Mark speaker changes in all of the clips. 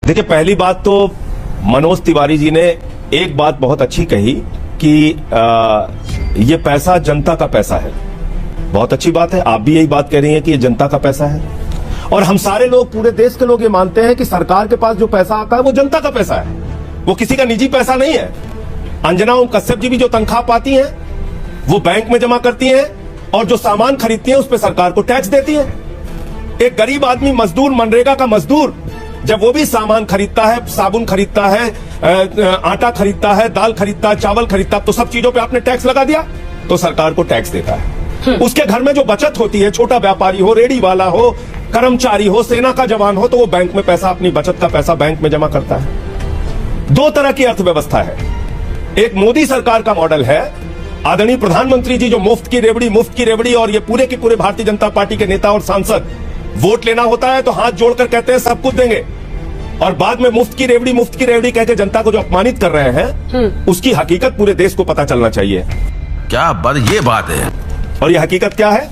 Speaker 1: देखिए, पहली बात तो मनोज तिवारी जी ने एक बात बहुत अच्छी कही कि ये पैसा जनता का पैसा है। बहुत अच्छी बात है, आप भी यही बात कह रही हैं कि ये जनता का पैसा है, और हम सारे लोग, पूरे देश के लोग ये मानते हैं कि सरकार के पास जो पैसा आता है वो जनता का पैसा है, वो किसी का निजी पैसा नहीं है। अंजना ओम कश्यप जी भी जो तनख्वाह पाती हैं वो बैंक में जमा करती हैं, और जो सामान खरीदती हैं उस पर सरकार को टैक्स देती है। एक गरीब आदमी, मजदूर, मनरेगा का मजदूर, जब वो भी सामान खरीदता है, साबुन खरीदता है, आटा खरीदता है, दाल खरीदता है, चावल खरीदता है, तो सब चीजों पे आपने टैक्स लगा दिया तो सरकार को टैक्स देता है। उसके घर में जो बचत होती है, छोटा व्यापारी हो, रेडी वाला हो, कर्मचारी हो, सेना का जवान हो, तो वो बैंक में पैसा, अपनी बचत का पैसा बैंक में जमा करता है। दो तरह की अर्थव्यवस्था है। एक मोदी सरकार का मॉडल है, आदरणीय प्रधानमंत्री जी जो मुफ्त की रेवड़ी, और ये पूरे के पूरे भारतीय जनता पार्टी के नेता और सांसद वोट लेना होता है तो हाथ जोड़कर कहते हैं सब कुछ देंगे, और बाद में मुफ्त की रेवड़ी कहकर जनता को जो अपमानित कर रहे हैं, उसकी हकीकत पूरे देश को पता चलना चाहिए।
Speaker 2: क्या ये बात है।
Speaker 1: और ये हकीकत क्या है?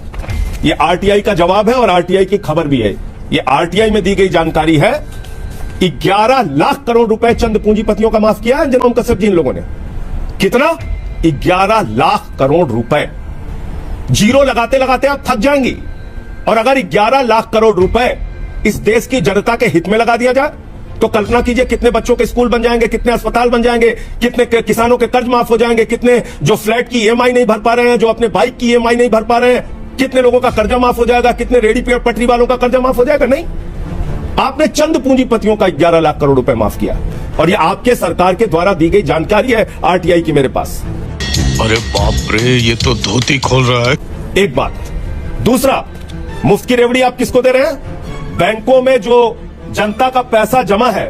Speaker 1: ये आरटीआई का जवाब है और आरटीआई की खबर भी है। ये आरटीआई में दी गई जानकारी है कि 11 लाख करोड़ रुपए चंद पूंजीपतियों का माफ किया है अंजना ओम कश्यप जी इन लोगों ने। कितना? 11 लाख करोड़ रुपए। जीरो लगाते लगाते आप थक जाएंगी। और अगर 11 लाख करोड़ रुपए इस देश की जनता के हित में लगा दिया जाए तो कल्पना कीजिए कितने बच्चों के स्कूल बन जाएंगे, कितने अस्पताल बन जाएंगे, कितने किसानों के कर्ज माफ हो जाएंगे, कितने जो फ्लैट की ईएमआई नहीं भर पा रहे हैं, जो अपने बाइक की ईएमआई नहीं भर पा रहे हैं, कितने लोगों का कर्जा माफ हो जाएगा, कितने रेडी पटरी वालों का कर्जा माफ हो जाएगा। नहीं, आपने चंद पूंजीपतियों का 11 लाख करोड़ रुपए माफ किया, और ये आपके सरकार के द्वारा दी गई जानकारी है आरटीआई की मेरे पास।
Speaker 3: अरे बाप रे, ये तो धोती खोल रहा है।
Speaker 1: एक बात। दूसरा, मुफ्त की रेवड़ी आप किसको दे रहे हैं? बैंकों में जो जनता का पैसा जमा है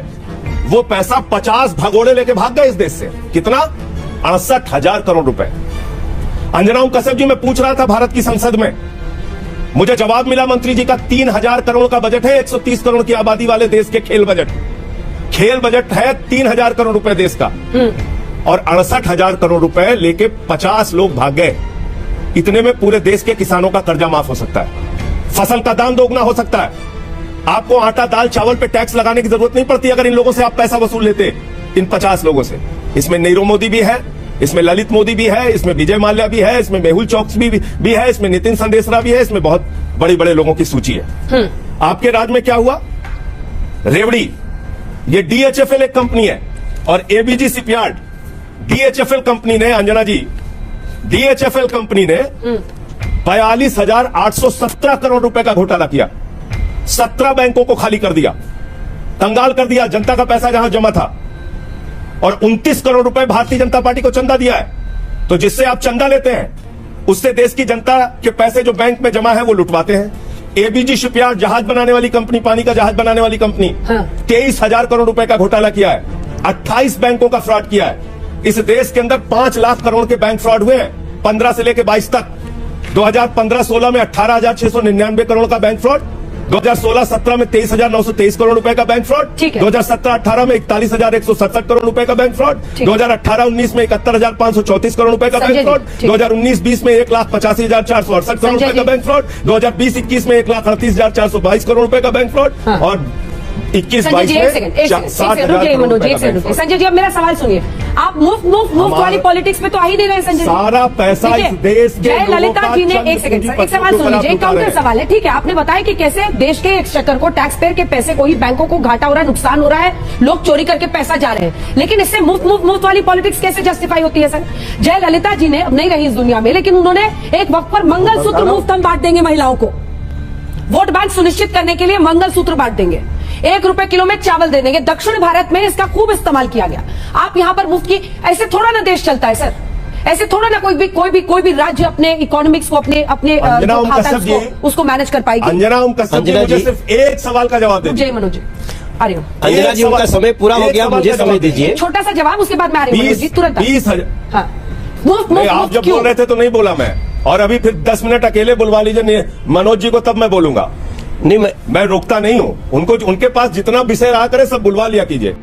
Speaker 1: वो पैसा 50 भगोड़े लेके भाग गए इस देश से। कितना? 68,000 करोड़ रुपए। अंजना ओम कश्यप जी, मैं पूछ रहा था भारत की संसद में, मुझे जवाब मिला मंत्री जी का 3,000 करोड़ का बजट है 130 करोड़ की आबादी वाले देश के खेल बजट है 3,000 करोड़ रुपए देश का, और 68,000 करोड़ रुपए लेके 50 लोग भाग गए। इतने में पूरे देश के किसानों का कर्जा माफ हो सकता है, फसल का दाम दोगुना हो सकता है। आपको आटा, दाल, चावल पे टैक्स लगाने की जरूरत नहीं पड़ती अगर इन लोगों से आप पैसा वसूल लेते, इन 50 लोगों से। इसमें नीरव मोदी भी है, इसमें ललित मोदी भी है, इसमें विजय माल्या भी है, इसमें मेहुल चौकसी भी है, इसमें नितिन संदेशरा भी है, इसमें बहुत बड़े बड़े लोगों की सूची है। आपके राज्य में क्या हुआ? रेवड़ी, ये डीएचएफएल एक कंपनी है, और एबीजी शिपयार्ड, डीएचएफएल कंपनी ने, अंजना जी, डीएचएफएल कंपनी ने 42,817 करोड़ रुपए का घोटाला किया। 17 बैंकों को खाली कर दिया, कंगाल कर दिया, जनता का पैसा जहां जमा था, और 29 करोड़ रुपए भारतीय जनता पार्टी को चंदा दिया है। तो जिससे आप चंदा लेते हैं उससे देश की जनता के पैसे जो बैंक में जमा है वो लुटवाते हैं। एबीजी शिपयार्ड, जहाज बनाने वाली कंपनी, पानी का जहाज बनाने वाली कंपनी, 23,000 करोड़ रुपए का घोटाला किया है, 28 बैंकों का फ्रॉड किया है। इस देश के अंदर 5 लाख करोड़ के बैंक फ्रॉड हुए हैं 15 से लेकर 22 तक। 2015-16 में 18,699 करोड़ का बैंक फ्रॉड, 2016-17 में 23,923 करोड़ रुपए का बैंक फ्रॉड, 2017-18 में 41,167 करोड़ रुपए का बैंक फ्रॉड, 2018-19 में 71,534 करोड़ रुपए का बैंक फ्रॉड, 2019-20 में 1,85,468 करोड़ रुपए का बैंक फ्रॉड, 2020-21 में 1,38,422 करोड़ रुपए का बैंक फ्रॉड, और 21-22 में 60,000।
Speaker 4: संजय जी, अब मेरा सवाल सुनिए। आप मुफ्त वाली पॉलिटिक्स में तो आ ही नहीं रहे संजय जी।
Speaker 1: सारा पैसा इस देश के
Speaker 4: ललिता जी ने एक सवाल सुन लीजिए, काउंटर सवाल है, ठीक है। आपने बताया कि कैसे देश के एक्सचेकर को, टैक्स पेयर के पैसे को ही बैंकों को घाटा हो रहा है, नुकसान हो रहा है, लोग चोरी करके पैसा जा रहे हैं, लेकिन इससे मुफ्त वाली पॉलिटिक्स कैसे जस्टिफाई होती है सर? जयललिता जी ने, अब नहीं रही इस दुनिया में, लेकिन उन्होंने एक वक्त पर मंगलसूत्र मुफ्त हम बांट देंगे महिलाओं को, वोट बैंक सुनिश्चित करने के लिए मंगलसूत्र बांट देंगे, 1 रुपए किलो में चावल दे देंगे। दक्षिण भारत में इसका खूब इस्तेमाल किया गया। आप यहाँ पर मुफ्त की, ऐसे थोड़ा ना देश चलता है सर, ऐसे थोड़ा ना कोई भी राज्य अपने इकोनॉमिक्स को, अपने उसको मैनेज कर पाएगी।
Speaker 1: अंजना ओम कश्यप जी, मुझे सिर्फ एक सवाल का जवाब दीजिए।
Speaker 4: जय मनोज जी, आ रही हूँ।
Speaker 5: अंजना जी, उनका समय पूरा हो गया, मुझे समय दीजिए।
Speaker 4: छोटा सा जवाब, उसके बाद मैं आ रही हूँ तुरंत।
Speaker 1: 20,000। आप जब बोल रहे थे तो नहीं बोला मैं, और अभी फिर 10 मिनट अकेले बुलवा लीजिए मनोज जी को, तब मैं बोलूंगा।
Speaker 5: नहीं,
Speaker 1: मैं रोकता नहीं हूं उनको, उनके पास जितना विषय रहा करे सब बुलवा लिया कीजिए।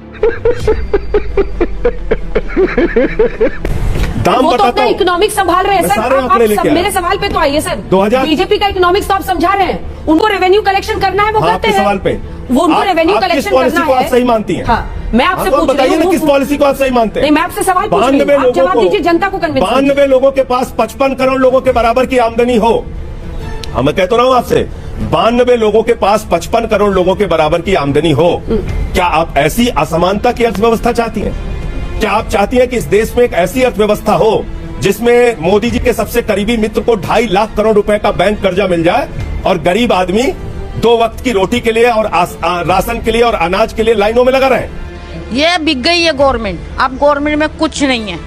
Speaker 1: दाम
Speaker 4: वो तो
Speaker 1: बताता
Speaker 4: अपना
Speaker 1: हूं।
Speaker 4: इकोनॉमिक संभाल रहे हैं
Speaker 1: मैं
Speaker 4: सर।
Speaker 1: सारे
Speaker 4: आप
Speaker 1: आंकड़े लेके आया।
Speaker 4: मेरे सवाल पे तो आइए सर।
Speaker 1: 2000
Speaker 4: बीजेपी का इकोनॉमिक्स तो आप समझा रहे हैं, उनको रेवेन्यू कलेक्शन करना है, वो
Speaker 1: हाँ,
Speaker 4: करते
Speaker 1: आपके
Speaker 4: हैं।
Speaker 1: सवाल पे
Speaker 4: वो उनको
Speaker 1: आप-
Speaker 4: रेवेन्यू
Speaker 1: आप किस
Speaker 4: कलेक्शन
Speaker 1: पॉलिसी
Speaker 4: करना
Speaker 1: को आप
Speaker 4: है।
Speaker 1: सही मानती हैं?
Speaker 4: हाँ, मैं आपसे
Speaker 1: आप
Speaker 4: पूछ रही
Speaker 1: बताइए ना
Speaker 4: हूँ।
Speaker 1: किस पॉलिसी को आप सही मानते हैं?
Speaker 4: नहीं, मैं आपसे सवाल पूछ रही हूँ।
Speaker 1: 92
Speaker 4: आप
Speaker 1: लोगों
Speaker 4: जवाब
Speaker 1: को
Speaker 4: दीजिए, जनता को कन्विंस
Speaker 1: 92 लोगों के पास 55 करोड़ लोगों के बराबर की आमदनी हो। हाँ, मैं कहता रहा हूं आपसे, 92 लोगों के पास 55 करोड़ लोगों के बराबर की आमदनी हो। क्या आप ऐसी असमानता की अर्थव्यवस्था चाहती हैं? क्या आप चाहती हैं कि इस देश में एक ऐसी अर्थव्यवस्था हो जिसमें मोदी जी के सबसे करीबी मित्र को 2.5 लाख करोड़ रुपए का बैंक कर्जा मिल जाए और गरीब आदमी 2 वक्त की रोटी के लिए और राशन के लिए और अनाज के लिए लाइनों में लगा रहे?
Speaker 6: ये बिक गई है गवर्नमेंट, अब गवर्नमेंट में कुछ नहीं है।